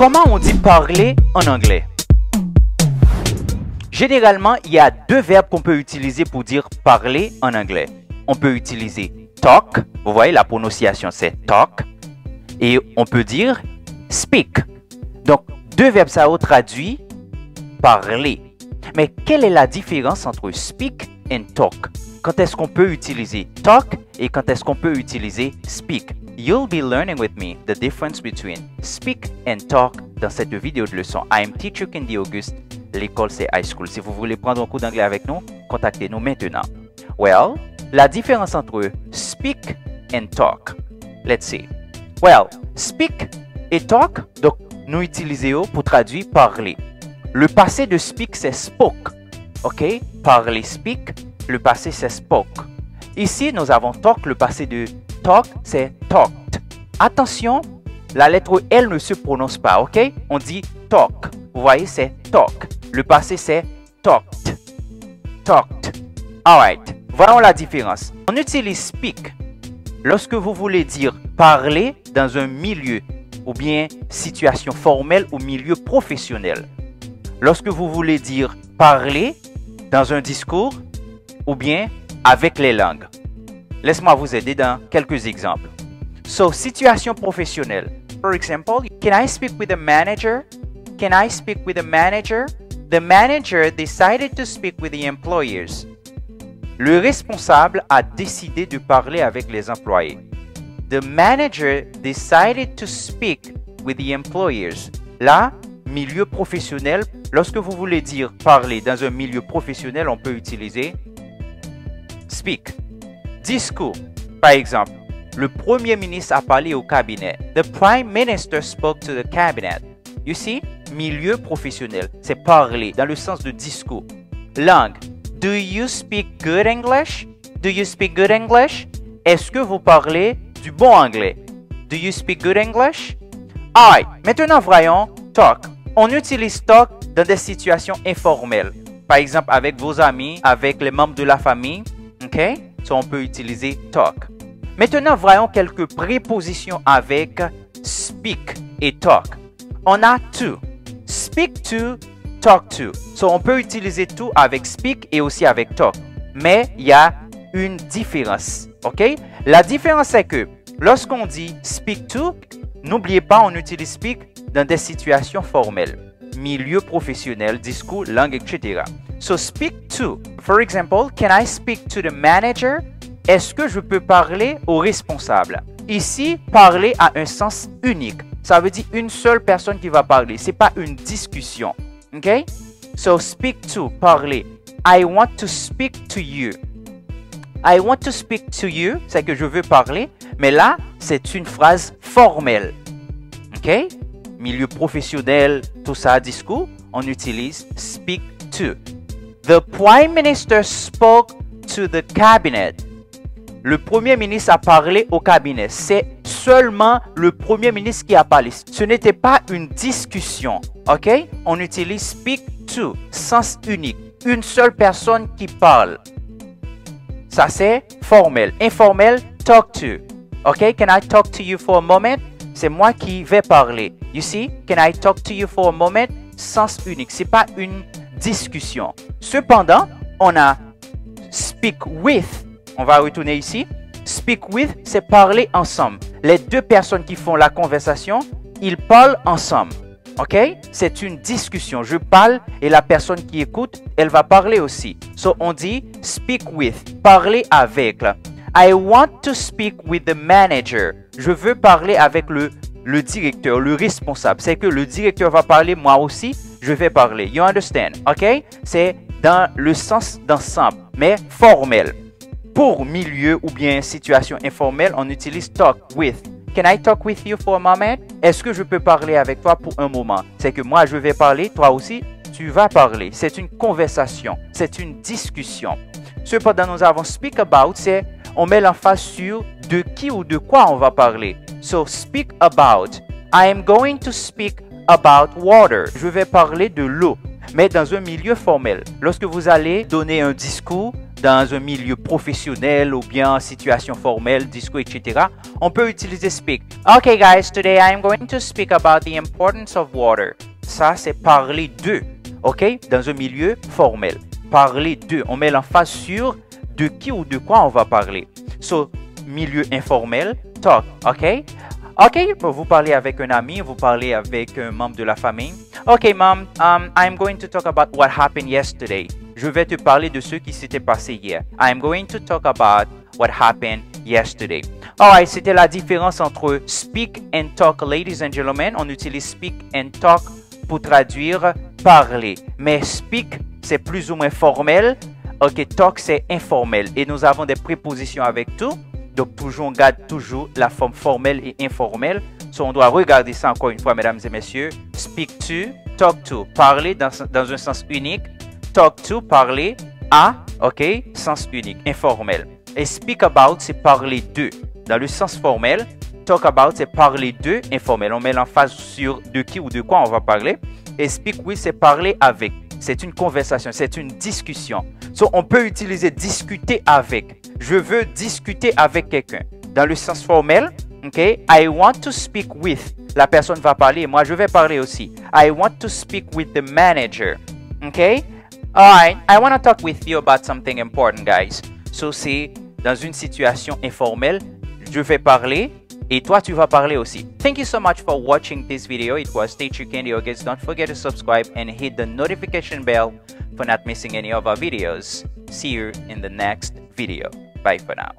Comment on dit parler en anglais? Généralement, il y a deux verbes qu'on peut utiliser pour dire parler en anglais. On peut utiliser talk, vous voyez la prononciation c'est talk, et on peut dire speak. Donc, deux verbes ça traduit parler. Mais quelle est la différence entre speak et talk? Quand est-ce qu'on peut utiliser talk et quand est-ce qu'on peut utiliser speak? You'll be learning with me the difference between speak and talk dans cette vidéo de leçon. I am Teacher Kendi Auguste, l'école c'est high school. Si vous voulez prendre un cours d'anglais avec nous, contactez-nous maintenant. Well, la différence entre speak and talk. Let's see. Well, speak et talk, donc nous utilisons pour traduire parler. Le passé de speak c'est spoke. OK? Parler, speak. Le passé c'est spoke. Ici, nous avons talk. Le passé de talk c'est talked. Attention, la lettre L ne se prononce pas. OK? On dit talk. Vous voyez, c'est talk. Le passé c'est talked. Talked. Alright. Voyons la différence. On utilise speak lorsque vous voulez dire parler dans un milieu ou bien situation formelle ou milieu professionnel. Lorsque vous voulez dire parler dans un discours ou bien avec les langues. Laisse-moi vous aider dans quelques exemples. So, situation professionnelle. For example, can I speak with the manager? Can I speak with the manager? The manager decided to speak with the employers. Le responsable a décidé de parler avec les employés. The manager decided to speak with the employers. Là, milieu professionnel, lorsque vous voulez dire parler dans un milieu professionnel, on peut utiliser speak. Discours, par exemple, le Premier ministre a parlé au cabinet. The Prime Minister spoke to the cabinet. You see, milieu professionnel, c'est parler dans le sens de discours. Langue. Do you speak good English? Do you speak good English? Est-ce que vous parlez du bon anglais? Do you speak good English? Alright, maintenant voyons talk. On utilise talk dans des situations informelles. Par exemple, avec vos amis, avec les membres de la famille. OK? So, on peut utiliser talk. Maintenant, voyons quelques prépositions avec speak et talk. On a to. Speak to, talk to. So, on peut utiliser to avec speak et aussi avec talk. Mais il y a une différence. OK? La différence, c'est que lorsqu'on dit speak to, n'oubliez pas, on utilise speak dans des situations formelles. Milieu professionnel, discours, langue, etc. So, speak to. For example, can I speak to the manager? Est-ce que je peux parler au responsable? Ici, parler a un sens unique. Ça veut dire une seule personne qui va parler. Ce n'est pas une discussion. OK? So, speak to, parler. I want to speak to you. I want to speak to you, c'est que je veux parler. Mais là, c'est une phrase formelle. OK? Milieu professionnel, tout ça, discours, on utilise speak to. The Prime Minister spoke to the cabinet. Le Premier ministre a parlé au cabinet. C'est seulement le Premier ministre qui a parlé. Ce n'était pas une discussion. OK? On utilise speak to, sens unique. Une seule personne qui parle. Ça, c'est formel. Informel, talk to. OK? Can I talk to you for a moment? C'est moi qui vais parler. You see? Can I talk to you for a moment? Sens unique. Ce n'est pas une discussion. Cependant, on a speak with. On va retourner ici. Speak with, c'est parler ensemble. Les deux personnes qui font la conversation, ils parlent ensemble. OK? C'est une discussion. Je parle et la personne qui écoute, elle va parler aussi. So, on dit speak with, parler avec. I want to speak with the manager. Je veux parler avec le directeur, le responsable. C'est que le directeur va parler, moi aussi, je vais parler. You understand? OK? C'est dans le sens d'ensemble, mais formel. Pour milieu ou bien situation informelle, on utilise talk with. Can I talk with you for a moment? Est-ce que je peux parler avec toi pour un moment? C'est que moi, je vais parler, toi aussi, tu vas parler. C'est une conversation, c'est une discussion. Cependant, nous avons speak about, c'est on met l'emphase sur de qui ou de quoi on va parler. So, speak about. I am going to speak about water. Je vais parler de l'eau, mais dans un milieu formel. Lorsque vous allez donner un discours dans un milieu professionnel ou bien en situation formelle, disco, etc., on peut utiliser speak. Okay guys, today I am going to speak about the importance of water. Ça, c'est parler de, ok, dans un milieu formel. Parler de, on met l'emphase sur de qui ou de quoi on va parler. So, milieu informel, talk, ok? Ok, vous parlez avec un ami, vous parlez avec un membre de la famille. Ok, mom, I'm going to talk about what happened yesterday. Je vais te parler de ce qui s'était passé hier. I'm going to talk about what happened yesterday. Alright, c'était la différence entre speak and talk, ladies and gentlemen. On utilise speak and talk pour traduire parler. Mais speak, c'est plus ou moins formel. Ok, talk, c'est informel. Et nous avons des prépositions avec tout. Donc, toujours, on garde toujours la forme formelle et informelle. So, on doit regarder ça encore une fois, mesdames et messieurs. Speak to, talk to. Parler dans un sens unique. Talk to, parler à, ok, sens unique, informel. Et speak about, c'est parler de. Dans le sens formel, talk about, c'est parler de, informel. On met l'emphase sur de qui ou de quoi on va parler. Et speak with, c'est parler avec. C'est une conversation, c'est une discussion. So, on peut utiliser discuter avec. Je veux discuter avec quelqu'un. Dans le sens formel, ok, I want to speak with. La personne va parler et moi je vais parler aussi. I want to speak with the manager. Ok? Alright, I want to talk with you about something important, guys. So, c'est dans une situation informelle, je vais parler et toi tu vas parler aussi. Thank you so much for watching this video. It was Teacher Candy August. Don't forget to subscribe and hit the notification bell for not missing any of our videos. See you in the next video. Bye for now.